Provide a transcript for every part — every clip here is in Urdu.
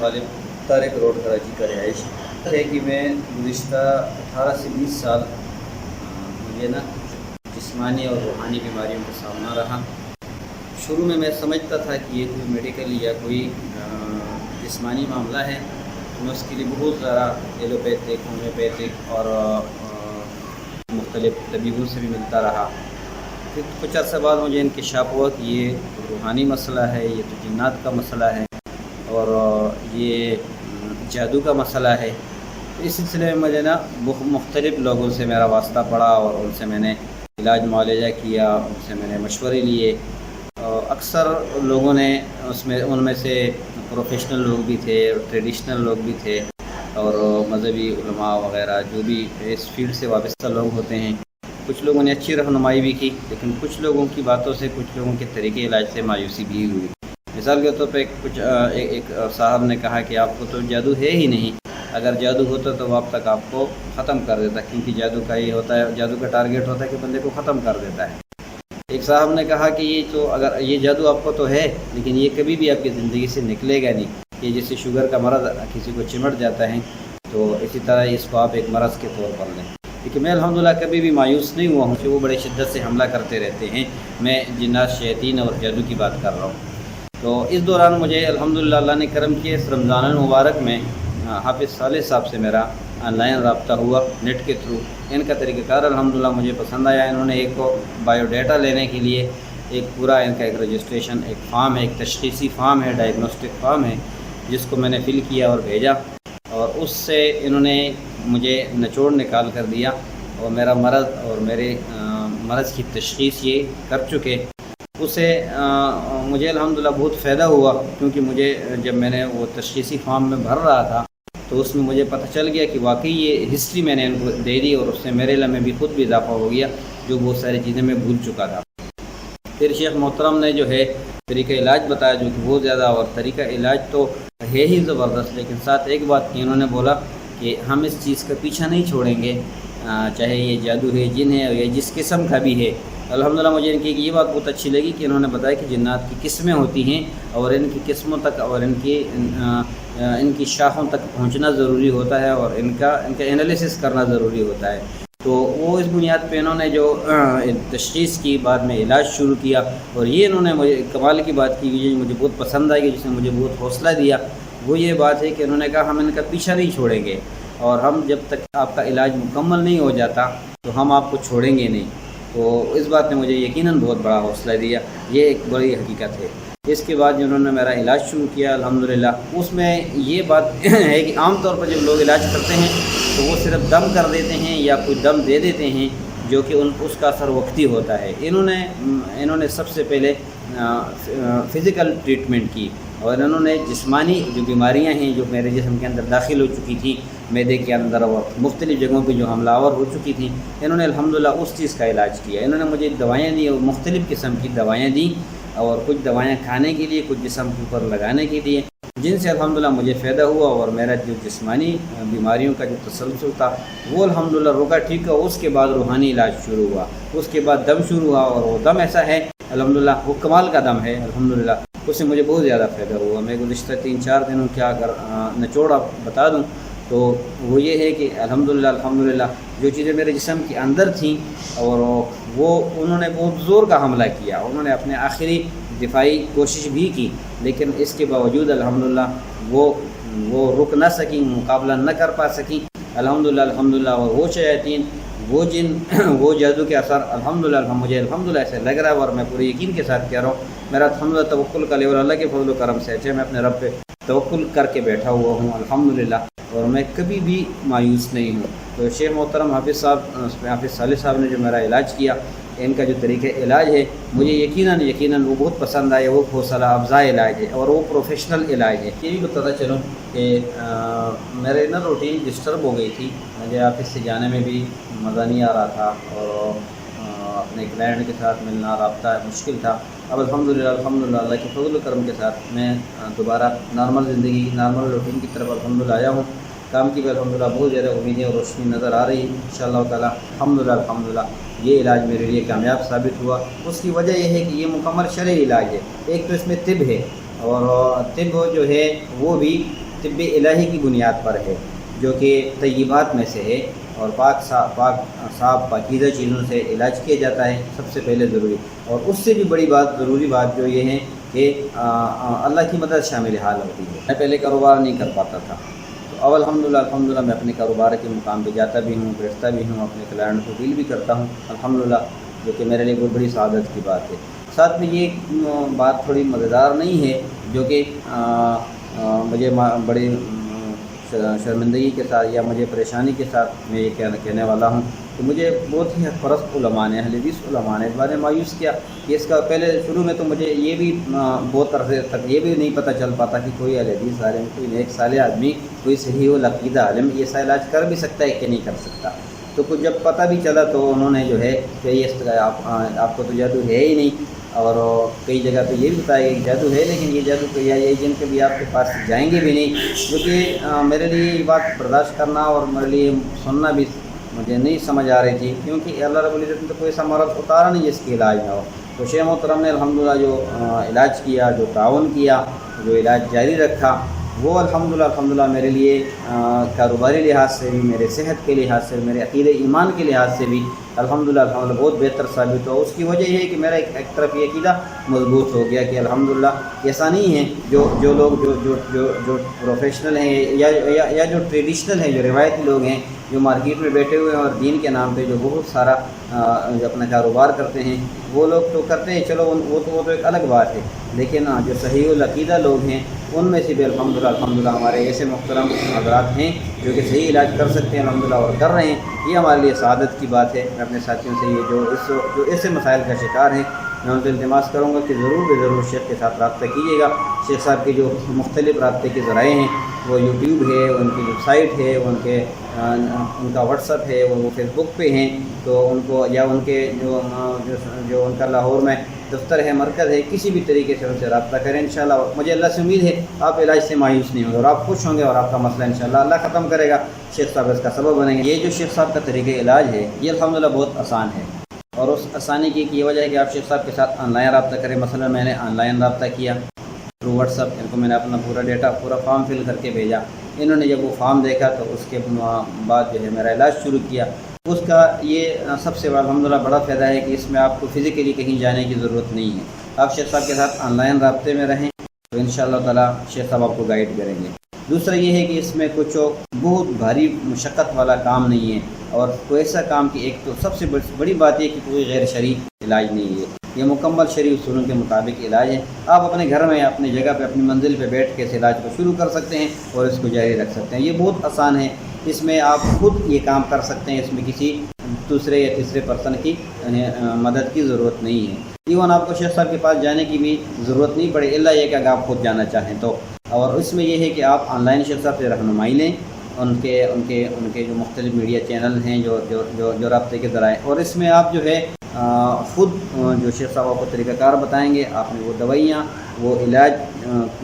غالب طارق روڈ کراچی کا رہائش ہے کہ میں گزشتہ 18 سے 20 سال مجھے نا جسمانی اور روحانی بیماریوں کا سامنا رہا۔ شروع میں سمجھتا تھا کہ یہ کوئی میڈیکل یا کوئی جسمانی معاملہ ہے، میں اس کے لیے بہت زیادہ ایلوپیتھک، ہومیوپیتھک اور مختلف طبیبوں سے بھی ملتا رہا۔ پھر کچھ عرصہ بعد مجھے انکشاف ہوا کہ یہ روحانی مسئلہ ہے، یہ تو جنات کا مسئلہ ہے اور یہ جادو کا مسئلہ ہے۔ اس سلسلے میں مجھے نا مختلف لوگوں سے میرا واسطہ پڑا اور ان سے میں نے علاج معالجہ کیا، ان سے میں نے مشورے لیے۔ اکثر لوگوں نے ان میں سے پروفیشنل لوگ بھی تھے، ٹریڈیشنل لوگ بھی تھے اور مذہبی علماء وغیرہ جو بھی اس فیلڈ سے وابستہ لوگ ہوتے ہیں۔ کچھ لوگوں نے اچھی رہنمائی بھی کی، لیکن کچھ لوگوں کی باتوں سے، کچھ لوگوں کے طریقے علاج سے مایوسی بھی ہوئی۔ مثال کے طور پہ ایک صاحب نے کہا کہ آپ کو تو جادو ہے ہی نہیں، اگر جادو ہوتا تو وہ اب تک آپ کو ختم کر دیتا، کیونکہ جادو کا یہ ہوتا ہے، جادو کا ٹارگیٹ ہوتا ہے کہ بندے کو ختم کر دیتا ہے۔ ایک صاحب نے کہا کہ اگر یہ جادو آپ کو تو ہے، لیکن یہ کبھی بھی آپ کی زندگی سے نکلے گا نہیں۔ یہ جیسے شوگر کا مرض کسی کو چمٹ جاتا ہے، تو اسی طرح اس کو آپ ایک مرض کے طور پر لیں۔ لیکن میں الحمدللہ کبھی بھی مایوس نہیں ہوا ہوں کہ وہ بڑے شدت سے حملہ کرتے رہتے ہیں۔ میں جنات، شیاطین اور جادو کی بات کر رہا ہوں۔ تو اس دوران مجھے الحمدللہ اللہ نے کرم کیا، اس رمضان المبارک میں حافظ صالح صاحب سے میرا آن لائن رابطہ ہوا نیٹ کے تھرو۔ ان کا طریقہ کار الحمدللہ مجھے پسند آیا۔ انہوں نے ایک بایو ڈیٹا لینے کے لیے ایک پورا ان کا ایک رجسٹریشن، ایک فارم ہے، ایک تشخیصی فارم ہے، ڈائگنوسٹک فارم ہے، جس کو میں نے فل کیا اور بھیجا، اور اس سے انہوں نے مجھے نچوڑ نکال کر دیا اور میرا مرض اور میرے مرض کی تشخیص یہ کر چکے۔ اسے مجھے الحمدللہ بہت فائدہ ہوا، کیونکہ مجھے جب میں نے وہ تشخیصی فارم میں بھر رہا تھا تو اس میں مجھے پتہ چل گیا کہ واقعی یہ ہسٹری میں نے ان کو دے دی، اور اس سے میرے علم میں بھی خود بھی اضافہ ہو گیا، جو بہت ساری چیزیں میں بھول چکا تھا۔ پھر شیخ محترم نے جو ہے طریقہ علاج بتایا، جو کہ بہت زیادہ، اور طریقہ علاج تو ہے ہی زبردست، لیکن ساتھ ایک بات کی انہوں نے بولا کہ ہم اس چیز کا پیچھا نہیں چھوڑیں گے، چاہے یہ جادو ہے، جن ہے، یا جس قسم کا بھی ہے۔ الحمدللہ مجھے ان کی یہ بات بہت اچھی لگی کہ انہوں نے بتایا کہ جنات کی قسمیں ہوتی ہیں، اور ان کی قسموں تک اور ان کی شاخوں تک پہنچنا ضروری ہوتا ہے، اور ان کا انالیسس کرنا ضروری ہوتا ہے۔ تو وہ اس بنیاد پہ انہوں نے جو تشخیص کی، بعد میں علاج شروع کیا، اور یہ انہوں نے مجھے کمال کی بات کی، جو مجھے بہت پسند آئی، جس نے مجھے بہت حوصلہ دیا، وہ یہ بات ہے کہ انہوں نے کہا ہم ان کا پیچھا نہیں چھوڑیں گے، اور ہم جب تک آپ کا علاج مکمل نہیں ہو جاتا تو ہم آپ کو چھوڑیں گے نہیں۔ تو اس بات نے مجھے یقیناً بہت بڑا حوصلہ دیا، یہ ایک بڑی حقیقت ہے۔ اس کے بعد انہوں نے میرا علاج شروع کیا الحمدللہ۔ اس میں یہ بات ہے کہ عام طور پر جب لوگ علاج کرتے ہیں تو وہ صرف دم کر دیتے ہیں یا کوئی دم دے دیتے ہیں، جو کہ اس کا اثر وقتی ہوتا ہے۔ انہوں نے سب سے پہلے فزیکل ٹریٹمنٹ کی، اور انہوں نے جسمانی جو بیماریاں ہیں جو میرے جسم کے اندر داخل ہو چکی تھیں، معدے کے اندر اور مختلف جگہوں پہ جو حملہ آور ہو چکی تھیں، انہوں نے الحمدللہ اس چیز کا علاج کیا۔ انہوں نے مجھے دوائیں دی، اور مختلف قسم کی دوائیں دیں، اور کچھ دوائیں کھانے کے لیے، کچھ جسم کے اوپر لگانے کے لیے، جن سے الحمدللہ مجھے فائدہ ہوا، اور میرا جو جسمانی بیماریوں کا جو تسلسل تھا وہ الحمدللہ رکا ٹھیک ہے۔ اس کے بعد روحانی علاج شروع ہوا، اس کے بعد دم شروع ہوا، اور وہ دم ایسا ہے الحمدللہ، وہ کمال کا دم ہے الحمدللہ، اس سے مجھے بہت زیادہ فائدہ ہوا۔ میں گزشتہ 3-4 دنوں کیا اگر نچوڑ بتا دوں تو وہ یہ ہے کہ الحمدللہ جو چیزیں میرے جسم کے اندر تھیں، اور وہ انہوں نے بہت زور کا حملہ کیا، انہوں نے اپنے آخری دفاعی کوشش بھی کی، لیکن اس کے باوجود الحمدللہ وہ رک نہ سکیں، مقابلہ نہ کر پا سکیں الحمدللہ۔ اور وہ شیاطین، وہ جن، وہ جادو کے اثر الحمدللہ مجھے ایسے لگ رہا ہے، اور میں پورے یقین کے ساتھ کہہ رہا ہوں، میرا الحمدللہ توکل کا لیول اللہ کے فضل و کرم سے ہے، میں اپنے رب پہ توکل کر کے بیٹھا ہوا ہوں الحمدللہ، اور میں کبھی بھی مایوس نہیں ہوں۔ تو شیخ محترم حافظ صالح صاحب نے جو میرا علاج کیا، ان کا جو طریقہ علاج ہے مجھے یقیناً وہ بہت پسند آئے، وہ حوصلہ افزا علاج ہے، اور وہ پروفیشنل علاج ہے۔ یہ بھی بتاتا چلوں کہ میرے نا روٹین ڈسٹرب ہو گئی تھی، مجھے آفس سے جانے میں بھی مزہ نہیں آ رہا تھا، اور اپنے کلائنٹ کے ساتھ ملنا، رابطہ مشکل تھا۔ اب الحمدللہ اللہ کے فضل و کرم کے ساتھ میں دوبارہ نارمل زندگی، نارمل روٹین کی طرف الحمدللہ آیا ہوں۔ کام کی بھی الحمدللہ بہت زیادہ امیدیں اور روشنی نظر آ رہی ہے انشاءاللہ تعالیٰ۔ الحمدللہ یہ علاج میرے لیے کامیاب ثابت ہوا۔ اس کی وجہ یہ ہے کہ یہ مکمل شرعی علاج ہے۔ ایک تو اس میں طب ہے، اور طب جو ہے وہ بھی طب الہی کی بنیاد پر ہے، جو کہ طیبات میں سے ہے، اور صاف پاکیزہ چیزوں سے علاج کیا جاتا ہے سب سے پہلے ضروری۔ اور اس سے بھی بڑی بات، ضروری بات جو یہ ہے کہ اللہ کی مدد شامل حال ہوتی ہے۔ میں پہلے کاروبار نہیں کر پاتا تھا، تو اب الحمدللہ میں اپنے کاروبار کے مقام پہ جاتا بھی ہوں، بیٹھتا بھی ہوں، اپنے کلائنٹ کو ڈیل بھی کرتا ہوں الحمدللہ، جو کہ میرے لیے بہت بڑی سعادت کی بات ہے۔ ساتھ میں یہ بات تھوڑی مزیدار نہیں ہے، جو کہ مجھے بڑی شرمندگی کے ساتھ یا مجھے پریشانی کے ساتھ میں یہ کہنے والا ہوں کہ مجھے بہت ہی حق پرست علماء نے، اہل حدیث علماء نے اس بارے میں مایوس کیا کہ اس کا پہلے شروع میں تو مجھے یہ بھی بہت عرصے تک یہ بھی نہیں پتہ چل پاتا کہ کوئی اہل حدیث عالم، کوئی نیک صالح آدمی، کوئی صحیح العقیدہ عالم یہ ایسا علاج کر بھی سکتا ہے کہ نہیں کر سکتا۔ تو کچھ جب پتہ بھی چلا تو انہوں نے جو ہے کہ یہ آپ کو تو جادو ہے ہی نہیں، اور کئی جگہ پہ یہ بھی بتایا کہ جادو ہے، لیکن یہ جادو یا یہ جن کے بھی آپ کے پاس جائیں گے بھی نہیں، جو کہ میرے لیے یہ بات برداشت کرنا اور میرے لیے سننا بھی مجھے نہیں سمجھ آ رہی تھی، کیونکہ اللہ رب العزت نے تو کوئی ایسا مرض اتارا نہیں جس کی علاج نہ ہو۔ تو شیخ محترم نے الحمدللہ جو علاج کیا، جو تعاون کیا، جو علاج جاری رکھا، وہ الحمدللہ میرے لیے کاروباری لحاظ سے بھی، میرے صحت کے لحاظ سے، میرے عقیدہ ایمان کے لحاظ سے بھی الحمدللہ بہت بہتر ثابت ہو۔ اس کی وجہ یہ ہے کہ میرا ایک طرف یہ عقیدہ مضبوط ہو گیا کہ الحمدللہ ایسا نہیں ہے جو لوگ جو پروفیشنل ہیں یا جو ٹریڈیشنل ہیں، جو روایتی لوگ ہیں، جو مارکیٹ میں بیٹھے ہوئے ہیں اور دین کے نام پہ جو بہت سارا جو اپنا کاروبار کرتے ہیں، وہ لوگ تو کرتے ہیں، چلو وہ تو ایک الگ بات ہے، لیکن جو صحیح العقیدہ لوگ ہیں ان میں سے بھی الحمدللہ ہمارے ایسے محترم حضرات ہیں جو کہ صحیح علاج کر سکتے ہیں الحمدللہ اور کر رہے ہیں۔ یہ ہمارے لیے سعادت کی بات ہے۔ میں اپنے ساتھیوں سے یہ جو ایسے مسائل کا شکار ہیں، میں ان سے التماس کروں گا کہ ضرور شیخ کے ساتھ رابطہ کیجیے گا۔ شیخ صاحب کے جو مختلف رابطے کے ذرائع ہیں، وہ یوٹیوب ہے، ان کی ویب سائٹ ہے، ان کا واٹس ایپ ہے، وہ فیس بک پہ ہیں، تو ان کو یا ان کے جو ان کا لاہور میں دفتر ہے، مرکز ہے، کسی بھی طریقے سے ان سے رابطہ کریں انشاءاللہ۔ مجھے اللہ سے امید ہے آپ علاج سے مایوس نہیں ہوں گے اور آپ خوش ہوں گے، اور آپ کا مسئلہ انشاءاللہ اللہ ختم کرے گا۔ شیخ صاحب اس کا سبب بنیں گے۔ یہ جو شیخ صاحب کا طریقہ علاج ہے، یہ الحمدللہ بہت آسان ہے، اور اس آسانی کی یہ وجہ ہے کہ آپ شیخ صاحب کے ساتھ آن لائن رابطہ کریں۔ مثلا میں نے آن لائن رابطہ کیا تھرو واٹس ایپ، ان کو میں نے اپنا پورا ڈیٹا، پورا فارم فل کر کے بھیجا۔ انہوں نے جب وہ فارم دیکھا تو اس کے بعد جو ہے میرا علاج شروع کیا۔ اس کا یہ سب سے الحمدللہ بڑا فائدہ ہے کہ اس میں آپ کو فزیکلی کہیں جانے کی ضرورت نہیں ہے۔ آپ شیخ صاحب کے ساتھ آن لائن رابطے میں رہیں تو انشاءاللہ تعالیٰ شیخ صاحب آپ کو گائیڈ کریں گے۔ دوسرا یہ ہے کہ اس میں کچھ بہت بھاری مشقت والا کام نہیں ہے، اور کوئی ایسا کام کہ ایک تو سب سے بڑی بات یہ کہ کوئی غیر شرعی علاج نہیں ہے، یہ مکمل شرعی اصولوں کے مطابق علاج ہے۔ آپ اپنے گھر میں، اپنی جگہ پہ، اپنی منزل پہ بیٹھ کے اس علاج کو شروع کر سکتے ہیں اور اس کو جاری رکھ سکتے ہیں۔ یہ بہت آسان ہے، اس میں آپ خود یہ کام کر سکتے ہیں، اس میں کسی دوسرے یا تیسرے پرسن کی مدد کی ضرورت نہیں ہے۔ ایون آپ کو شیخ صاحب کے پاس جانے کی بھی ضرورت نہیں پڑے، الا یہ کہ اگر آپ خود جانا چاہیں تو۔ اور اس میں یہ ہے کہ آپ آن لائن شیخ صاحب سے رہنمائی لیں، ان کے جو مختلف میڈیا چینل ہیں، جو رابطے کے ذرائع، اور اس میں آپ جو ہے خود جو شیخ صاحب آپ کو طریقہ کار بتائیں گے، آپ نے وہ دوائیاں، وہ علاج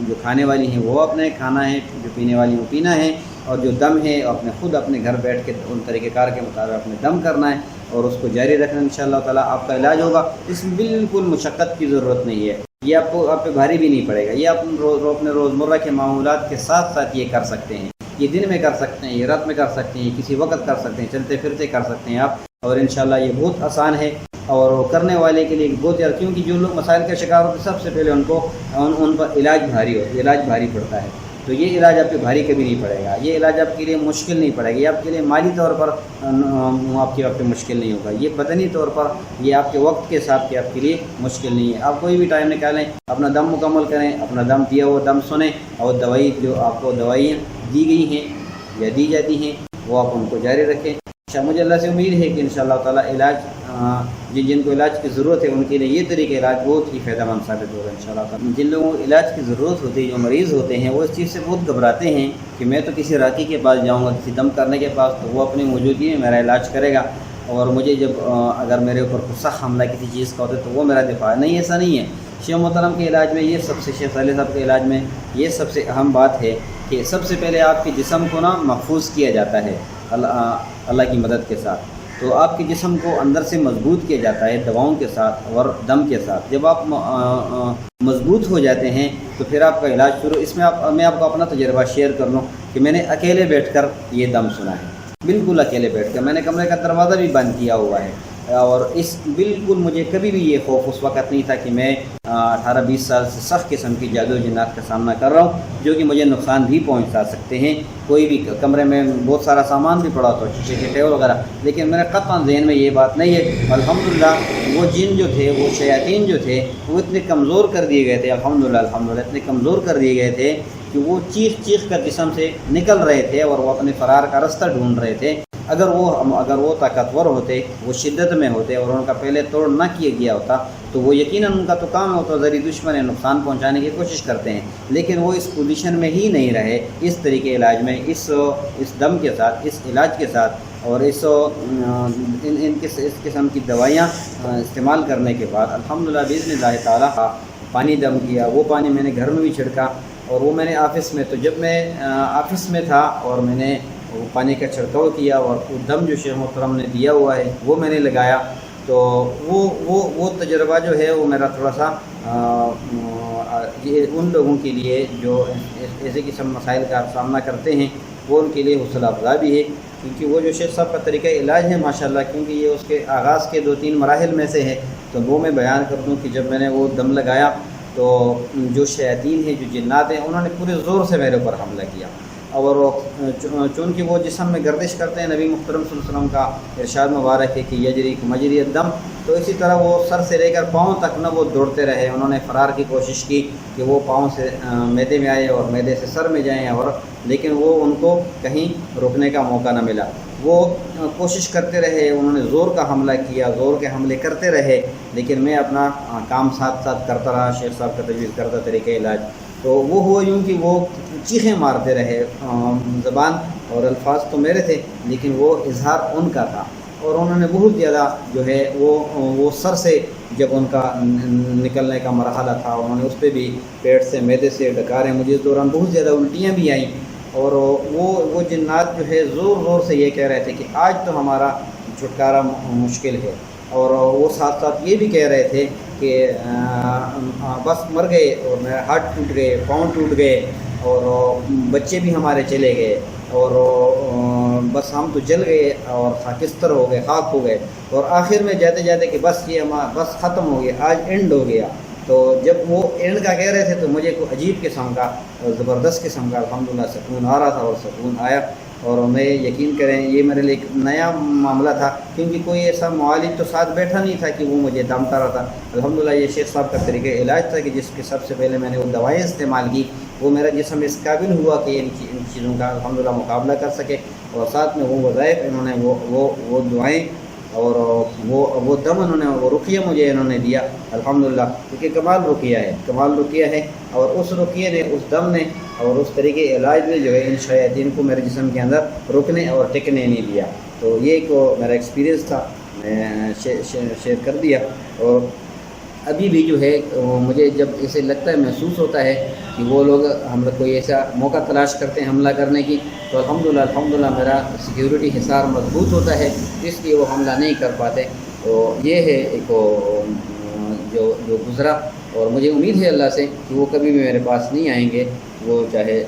جو کھانے والی ہیں وہ آپ نے کھانا ہے، جو پینے والی وہ پینا ہے، اور جو دم ہے آپ نے خود اپنے گھر بیٹھ کے ان طریقہ کار کے مطابق اپنے دم کرنا ہے اور اس کو جاری رکھنا، انشاءاللہ تعالیٰ آپ کا علاج ہوگا۔ اس میں بالکل مشقت کی ضرورت نہیں ہے، یہ آپ پہ بھاری بھی نہیں پڑے گا، یہ آپ اپنے روزمرہ کے معمولات کے ساتھ ساتھ یہ کر سکتے ہیں۔ یہ دن میں کر سکتے ہیں، یہ رات میں کر سکتے ہیں، یہ کسی وقت کر سکتے ہیں، چلتے پھرتے کر سکتے ہیں آپ، اور انشاءاللہ یہ بہت آسان ہے، اور کرنے والے کے لیے بہت یار، کیونکہ جو لوگ مسائل کا شکار ہوتے ہیں سب سے پہلے ان پر علاج بھاری پڑتا ہے، تو یہ علاج آپ پہ بھاری کبھی نہیں پڑے گا، یہ علاج آپ کے لیے مشکل نہیں پڑے گا، یہ آپ کے لیے مالی طور پر آپ کے وقت مشکل نہیں ہوگا، یہ بدنی طور پر یہ آپ کے وقت کے حساب کے آپ کے لیے مشکل نہیں ہے۔ آپ کوئی بھی ٹائم نکالیں، اپنا دم مکمل کریں، اپنا دم دیا ہوا دم سنیں، اور دوائی جو آپ کو دوائیاں دی گئی ہیں یا دی جاتی ہیں وہ آپ ان کو جاری رکھیں۔ مجھے اللہ سے امید ہے کہ انشاءاللہ تعالیٰ علاج جن کو علاج کی ضرورت ہے ان کے لیے یہ طریقہ علاج بہت ہی فائدہ مند ثابت ہوگا انشاءاللہ تعالیٰ۔ جن لوگوں کو علاج کی ضرورت ہوتی ہے، جو مریض ہوتے ہیں، وہ اس چیز سے بہت گھبراتے ہیں کہ میں تو کسی راقی کے پاس جاؤں گا، کسی دم کرنے کے پاس، تو وہ اپنی موجودگی میں میرا علاج کرے گا، اور مجھے جب اگر میرے اوپر کوئی سخت حملہ کسی چیز کا ہوتا ہے تو وہ میرا دفاع ہے۔ نہیں، ایسا نہیں ہے۔ شیخ محترم کے علاج میں یہ سب سے، شیخ صالح صاحب کے علاج میں یہ سب سے اہم بات ہے کہ سب سے پہلے آپ کے جسم کو محفوظ کیا جاتا ہے اللہ کی مدد کے ساتھ۔ تو آپ کے جسم کو اندر سے مضبوط کیا جاتا ہے دواؤں کے ساتھ اور دم کے ساتھ۔ جب آپ مضبوط ہو جاتے ہیں تو پھر آپ کا علاج شروع۔ اس میں میں آپ کو اپنا تجربہ شیئر کر لوں کہ میں نے اکیلے بیٹھ کر یہ دم سنا ہے، بالکل اکیلے بیٹھ کر۔ میں نے کمرے کا دروازہ بھی بند کیا ہوا ہے، اور بالکل مجھے کبھی بھی یہ خوف اس وقت نہیں تھا کہ میں 18-20 سال سے سخت قسم کی جادو جنات کا سامنا کر رہا ہوں، جو کہ مجھے نقصان بھی پہنچا سکتے ہیں۔ کوئی بھی کمرے میں بہت سارا سامان بھی پڑا تھا، شیشے کے ٹیبل وغیرہ، لیکن میرے قطعاً ذہن میں یہ بات نہیں ہے۔ الحمدللہ وہ جن جو تھے، وہ شیاطین جو تھے، وہ اتنے کمزور کر دیے گئے تھے، الحمدللہ اتنے کمزور کر دیے گئے تھے کہ وہ چیخ کر جسم سے نکل رہے تھے اور وہ اپنے فرار کا راستہ ڈھونڈ رہے تھے۔ اگر وہ طاقتور ہوتے، وہ شدت میں ہوتے اور ان کا پہلے توڑ نہ کیا گیا ہوتا تو وہ یقیناً ان کا تو کام ہوتا، ذری دشمن ہے، نقصان پہنچانے کی کوشش کرتے ہیں، لیکن وہ اس پوزیشن میں ہی نہیں رہے۔ اس طریقے علاج میں اس دم کے ساتھ، اس علاج کے ساتھ اور اس قسم کی دوائیاں استعمال کرنے کے بعد الحمدللہ باذن اللہ تعالیٰ پانی دم کیا۔ وہ پانی میں نے گھر میں بھی چھڑکا، اور وہ میں نے آفس میں، تو جب میں آفس میں تھا اور میں نے وہ پانی کا چھڑکاؤ کیا اور وہ دم جو شیخ محترم نے دیا ہوا ہے وہ میں نے لگایا، تو وہ تجربہ جو ہے وہ میرا تھوڑا سا یہ ان لوگوں کے لیے جو ایسے قسم مسائل کا سامنا کرتے ہیں وہ ان کے لیے حوصلہ افزا بھی ہے، کیونکہ وہ جو شیخ صاحب کا طریقہ علاج ہے ماشاءاللہ، کیونکہ یہ اس کے آغاز کے 2-3 مراحل میں سے ہے، تو وہ میں بیان کر دوں کہ جب میں نے وہ دم لگایا تو جو شیاطین ہیں، جو جنات ہیں، انہوں نے پورے زور سے میرے اوپر حملہ کیا، اور چونکہ وہ جسم میں گردش کرتے ہیں، نبی محترم صلی اللہ علیہ وسلم کا ارشاد مبارک ہے کہ یجری مجری الدم، تو اسی طرح وہ سر سے لے کر پاؤں تک نہ وہ دوڑتے رہے۔ انہوں نے فرار کی کوشش کی کہ وہ پاؤں سے میدے میں آئے اور میدے سے سر میں جائیں، اور لیکن وہ ان کو کہیں رکنے کا موقع نہ ملا۔ وہ کوشش کرتے رہے، انہوں نے زور کا حملہ کیا، زور کے حملے کرتے رہے، لیکن میں اپنا کام ساتھ ساتھ کرتا رہا، شیخ صاحب کا تجویز کرتا طریقہ علاج۔ تو وہ ہوا یوں کہ وہ چیخیں مارتے رہے، زبان اور الفاظ تو میرے تھے لیکن وہ اظہار ان کا تھا، اور انہوں نے بہت زیادہ جو ہے وہ سر سے جب ان کا نکلنے کا مرحلہ تھا، انہوں نے اس پہ بھی پیٹ سے میدے سے ڈکارے، مجھے اس دوران بہت زیادہ الٹیاں بھی آئیں، اور وہ جنات جو ہے زور زور سے یہ کہہ رہے تھے کہ آج تو ہمارا چھٹکارا مشکل ہے، اور وہ ساتھ ساتھ یہ بھی کہہ رہے تھے کہ بس مر گئے، اور میرے ہاتھ ٹوٹ گئے، پاؤں ٹوٹ گئے، اور بچے بھی ہمارے چلے گئے، اور بس ہم تو جل گئے اور خاکستر ہو گئے، خاک ہو گئے، اور آخر میں جاتے جاتے کہ بس یہ بس ختم ہو گیا، آج اینڈ ہو گیا۔ تو جب وہ اینڈ کا کہہ رہے تھے تو مجھے کوئی عجیب قسم کا، زبردست قسم کا الحمدللہ سکون آ رہا تھا، اور سکون آیا، اور میں یقین کریں یہ میرے لیے ایک نیا معاملہ تھا، کیونکہ کوئی ایسا معالج تو ساتھ بیٹھا نہیں تھا کہ وہ مجھے دامتا رہا تھا۔ الحمدللہ یہ شیخ صاحب کا طریقہ علاج تھا کہ جس کے سب سے پہلے میں نے وہ دوائیں استعمال کی، وہ میرا جسم اس قابل ہوا کہ ان چیزوں کا الحمدللہ مقابلہ کر سکے، اور ساتھ میں وہ وظائف انہوں نے وہ دعائیں اور وہ دم انہوں نے، وہ رقیہ مجھے انہوں نے دیا الحمدللہ، کیونکہ کمال رقیہ ہے، اور اس رقیہ نے، اس دم نے اور اس طریقے علاج نے جو ہے ان شیاطین کو میرے جسم کے اندر رکنے اور ٹکنے نہیں دیا۔ تو یہ ایک میرا ایکسپیرینس تھا، میں شیئر کر دیا۔ اور ابھی بھی جو ہے مجھے جب اسے لگتا ہے، محسوس ہوتا ہے کہ وہ لوگ ہم لوگ کوئی ایسا موقع تلاش کرتے ہیں حملہ کرنے کی، تو الحمدللہ میرا سیکیورٹی حصار مضبوط ہوتا ہے، اس لیے وہ حملہ نہیں کر پاتے۔ تو یہ ہے ایک جو گزرا، اور مجھے امید ہے اللہ سے کہ وہ کبھی بھی میرے پاس نہیں آئیں گے، وہ چاہے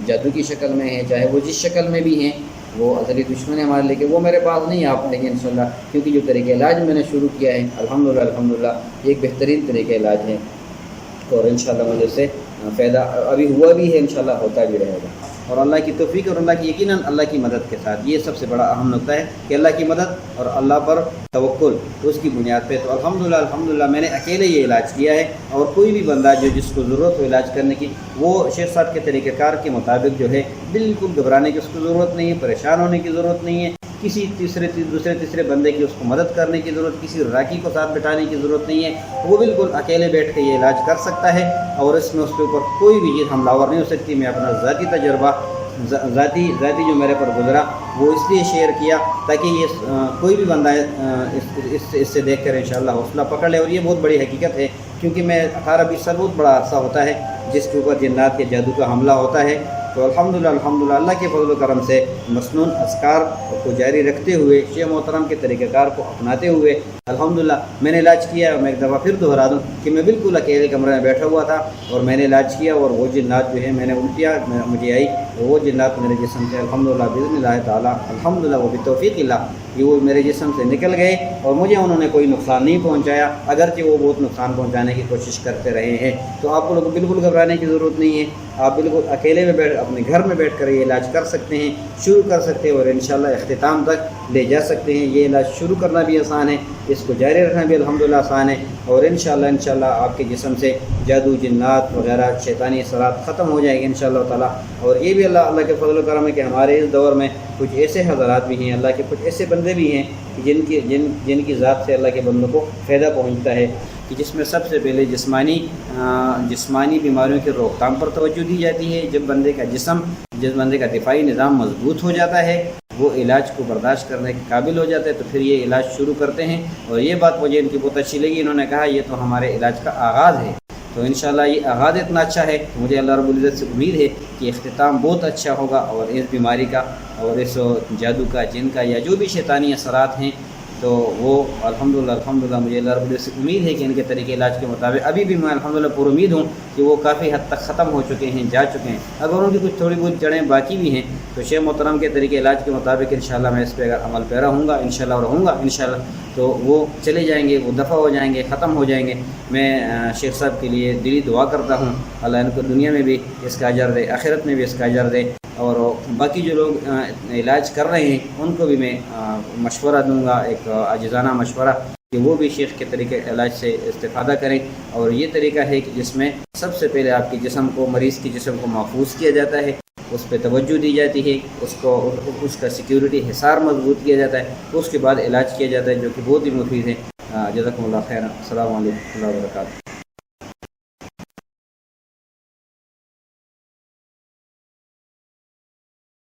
جادو کی شکل میں ہیں، چاہے وہ جس شکل میں بھی ہیں، وہ ازلی دشمن ہے ہمارے لیے، کہ وہ میرے پاس نہیں آ پائیں گے انشاءاللہ، کیونکہ جو طریقہ علاج میں نے شروع کیا ہے الحمدللہ ایک بہترین طریقہ علاج ہے، اور انشاءاللہ مجھے اس سے فائدہ ابھی ہوا بھی ہے، انشاءاللہ ہوتا بھی رہے گا، اور اللہ کی توفیق اور اللہ کی یقیناً اللہ کی مدد کے ساتھ۔ یہ سب سے بڑا اہم نقطہ ہے کہ اللہ کی مدد اور اللہ پر توکل، اس کی بنیاد پہ۔ تو الحمدللہ میں نے اکیلے یہ علاج کیا ہے، اور کوئی بھی بندہ جس کو ضرورت ہو علاج کرنے کی، وہ شیخ صاحب کے طریقہ کار کے مطابق جو ہے بالکل گھبرانے کی اس کو ضرورت نہیں ہے، پریشان ہونے کی ضرورت نہیں ہے، کسی دوسرے تیسرے بندے کی اس کو مدد کرنے کی ضرورت، کسی راکی کو ساتھ بٹھانے کی ضرورت نہیں ہے، وہ بالکل اکیلے بیٹھ کے یہ علاج کر سکتا ہے، اور اس میں اس کے اوپر کوئی بھی چیز حملہ نہیں ہو سکتی۔ میں اپنا ذاتی تجربہ ذاتی جو میرے پر گزرا وہ اس لیے شیئر کیا تاکہ یہ کوئی بھی بندہ اس سے دیکھ کر انشاءاللہ حوصلہ پکڑ لے، اور یہ بہت بڑی حقیقت ہے، کیونکہ میں 18-20 سال بہت بڑا عرصہ ہوتا ہے جس کے اوپر جنات کے جادو کا حملہ ہوتا ہے، تو الحمدللہ اللہ کے فضل و کرم سے مسنون اذکار کو جاری رکھتے ہوئے شیخ محترم کے طریقہ کار کو اپناتے ہوئے الحمدللہ میں نے علاج کیا. میں ایک دفعہ پھر دہرا دوں کہ میں بالکل اکیلے کمرے میں بیٹھا ہوا تھا اور میں نے علاج کیا, اور وہ جنات جو ہے میں نے الٹیاں مجھے آئی, وہ جنات میرے جسم سے الحمدللہ باذن اللہ تعالیٰ الحمدللہ وہ بتوفیق اللہ کہ وہ میرے جسم سے نکل گئے اور مجھے انہوں نے کوئی نقصان نہیں پہنچایا, اگرچہ وہ بہت نقصان پہنچانے کی کوشش کرتے رہے ہیں. تو آپ لوگوں کو بالکل گھبرانے کی ضرورت نہیں ہے, آپ بالکل اکیلے میں بیٹھ اپنے گھر میں بیٹھ کر یہ علاج کر سکتے ہیں, شروع کر سکتے ہیں اور انشاءاللہ اختتام تک لے جا سکتے ہیں. یہ علاج شروع کرنا بھی آسان ہے, اس کو جاری رکھنا بھی الحمدللہ آسان ہے, اور انشاءاللہ آپ کے جسم سے جادو جنات وغیرہ شیطانی اثرات ختم ہو جائیں گے انشاءاللہ تعالیٰ. اور یہ بھی اللہ کے فضل و کرم ہے کہ ہمارے اس دور میں کچھ ایسے حضرات بھی ہیں, اللہ کے کچھ ایسے بندے بھی ہیں جن کی ذات سے اللہ کے بندوں کو فائدہ پہنچتا ہے, کہ جس میں سب سے پہلے جسمانی بیماریوں کی روک تھام پر توجہ دی جاتی ہے. جب جس بندے کا دفاعی نظام مضبوط ہو جاتا ہے, وہ علاج کو برداشت کرنے کے قابل ہو جاتا ہے, تو پھر یہ علاج شروع کرتے ہیں. اور یہ بات مجھے ان کی بہت اچھی لگی, انہوں نے کہا یہ تو ہمارے علاج کا آغاز ہے. تو انشاءاللہ یہ آغاز اتنا اچھا ہے, مجھے اللہ رب العزت سے امید ہے کہ اختتام بہت اچھا ہوگا, اور اس بیماری کا اور اس جادو کا, جن کا, یا جو بھی شیطانی اثرات ہیں, تو وہ الحمدللہ مجھے اللہ رب العزت سے امید ہے کہ ان کے طریقے علاج کے مطابق ابھی بھی میں الحمدللہ پر امید ہوں کہ وہ کافی حد تک ختم ہو چکے ہیں, جا چکے ہیں. اگر ان کی کچھ تھوڑی بہت جڑیں باقی بھی ہیں تو شیخ محترم کے طریقے علاج کے مطابق انشاءاللہ میں اس پہ اگر عمل پیرا ہوں گا انشاءاللہ اور رہوں گا انشاءاللہ, تو وہ چلے جائیں گے, وہ دفع ہو جائیں گے, ختم ہو جائیں گے. میں شیخ صاحب کے لیے دلی دعا کرتا ہوں, اللہ ان کو دنیا میں بھی اس کا اجر دے, آخرت میں بھی اس کا اجر دے. اور باقی جو لوگ علاج کر رہے ہیں ان کو بھی میں مشورہ دوں گا, ایک عاجزانہ مشورہ, کہ وہ بھی شیخ کے طریقے علاج سے استفادہ کریں. اور یہ طریقہ ہے کہ جس میں سب سے پہلے آپ کے جسم کو, مریض کے جسم کو محفوظ کیا جاتا ہے, اس پہ توجہ دی جاتی ہے, اس کا سیکیورٹی حصار مضبوط کیا جاتا ہے, اس کے بعد علاج کیا جاتا ہے, جو کہ بہت ہی مفید ہے. جزاکم اللہ خیر. السلام علیکم و رحمۃ اللہ وبرکاتہ.